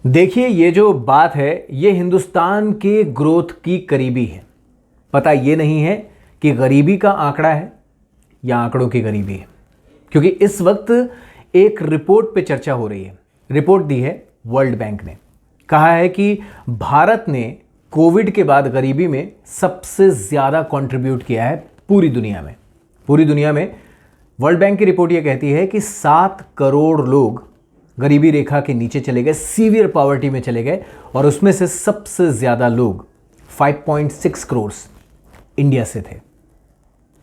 देखिए, ये जो बात है ये हिंदुस्तान के ग्रोथ की करीबी है। पता ये नहीं है कि गरीबी का आंकड़ा है या आंकड़ों की गरीबी है, क्योंकि इस वक्त एक रिपोर्ट पे चर्चा हो रही है। रिपोर्ट दी है वर्ल्ड बैंक ने। कहा है कि भारत ने कोविड के बाद गरीबी में सबसे ज़्यादा कंट्रीब्यूट किया है पूरी दुनिया में। पूरी दुनिया में वर्ल्ड बैंक की रिपोर्ट ये कहती है कि 7 करोड़ लोग गरीबी रेखा के नीचे चले गए, सीवियर पॉवर्टी में चले गए, और उसमें से सबसे ज़्यादा लोग 5.6 करोड़ इंडिया से थे।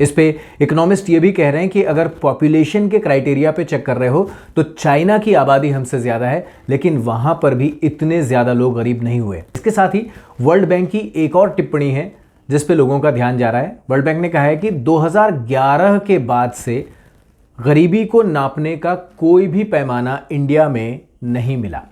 इस पे इकोनॉमिस्ट ये भी कह रहे हैं कि अगर पॉपुलेशन के क्राइटेरिया पे चेक कर रहे हो तो चाइना की आबादी हमसे ज़्यादा है, लेकिन वहाँ पर भी इतने ज़्यादा लोग गरीब नहीं हुए। इसके साथ ही वर्ल्ड बैंक की एक और टिप्पणी है जिस पे लोगों का ध्यान जा रहा है। वर्ल्ड बैंक ने कहा है कि 2011 के बाद से गरीबी को नापने का कोई भी पैमाना इंडिया में नहीं मिला।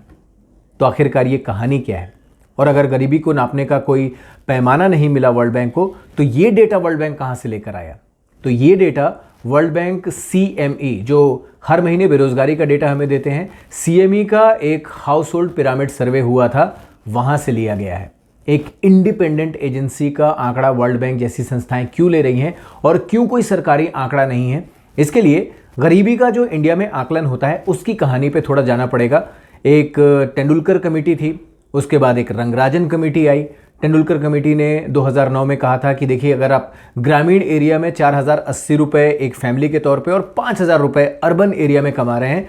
तो आखिरकार ये कहानी क्या है? और अगर गरीबी को नापने का कोई पैमाना नहीं मिला वर्ल्ड बैंक को, तो ये डेटा वर्ल्ड बैंक कहाँ से लेकर आया? तो ये डेटा वर्ल्ड बैंक CME, जो हर महीने बेरोजगारी का डेटा हमें देते हैं, CME का एक हाउस होल्ड पिरामिड सर्वे हुआ था, वहाँ से लिया गया है। एक इंडिपेंडेंट एजेंसी का आंकड़ा वर्ल्ड बैंक जैसी संस्थाएं क्यों ले रही हैं और क्यों कोई सरकारी आंकड़ा नहीं है? इसके लिए गरीबी का जो इंडिया में आकलन होता है उसकी कहानी पे थोड़ा जाना पड़ेगा। एक तेंदुलकर कमेटी थी, उसके बाद एक रंगराजन कमेटी आई। तेंदुलकर कमेटी ने 2009 में कहा था कि देखिए, अगर आप ग्रामीण एरिया में 4080 रुपये एक फैमिली के तौर पे और 5000 रुपये अर्बन एरिया में कमा रहे हैं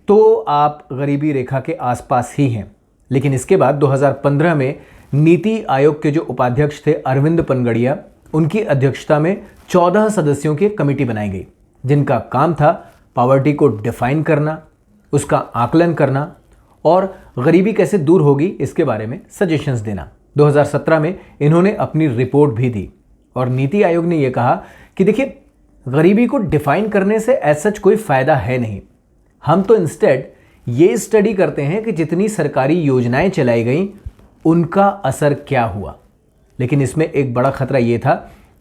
तो आप गरीबी रेखा के आसपास ही हैं। लेकिन इसके बाद 2015 में नीति आयोग के जो उपाध्यक्ष थे अरविंद पनगड़िया, उनकी अध्यक्षता में 14 सदस्यों की कमेटी बनाई गई जिनका काम था पॉवर्टी को डिफाइन करना, उसका आकलन करना और गरीबी कैसे दूर होगी इसके बारे में सजेशंस देना। 2017 में इन्होंने अपनी रिपोर्ट भी दी और नीति आयोग ने यह कहा कि देखिए, गरीबी को डिफाइन करने से एज सच कोई फायदा है नहीं। हम तो इंस्टेड ये स्टडी करते हैं कि जितनी सरकारी योजनाएं चलाई गई उनका असर क्या हुआ। लेकिन इसमें एक बड़ा खतरा यह था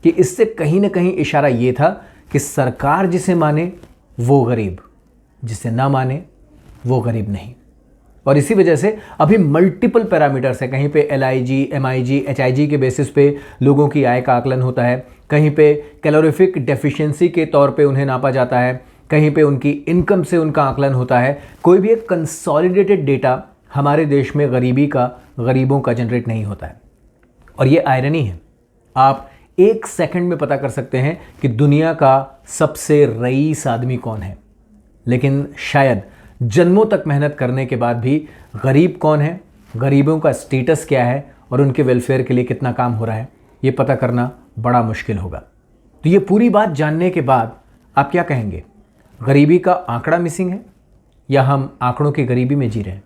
कि इससे कहीं ना कहीं इशारा यह था कि सरकार जिसे माने वो गरीब, जिसे ना माने वो गरीब नहीं। और इसी वजह से अभी मल्टीपल पैरामीटर्स है। कहीं पे LIG, MIG, HIG के बेसिस पे लोगों की आय का आकलन होता है, कहीं पे कैलोरीफिक डेफिशिएंसी के तौर पे उन्हें नापा जाता है, कहीं पे उनकी इनकम से उनका आकलन होता है। कोई भी एक कंसोलिडेटेड डेटा हमारे देश में गरीबों का जनरेट नहीं होता है। और ये आयरनी है, आप 1 सेकंड में पता कर सकते हैं कि दुनिया का सबसे रईस आदमी कौन है, लेकिन शायद जन्मों तक मेहनत करने के बाद भी गरीब कौन है, गरीबों का स्टेटस क्या है और उनके वेलफेयर के लिए कितना काम हो रहा है, ये पता करना बड़ा मुश्किल होगा। तो ये पूरी बात जानने के बाद आप क्या कहेंगे? गरीबी का आंकड़ा मिसिंग है या हम आंकड़ों की गरीबी में जी रहे हैं?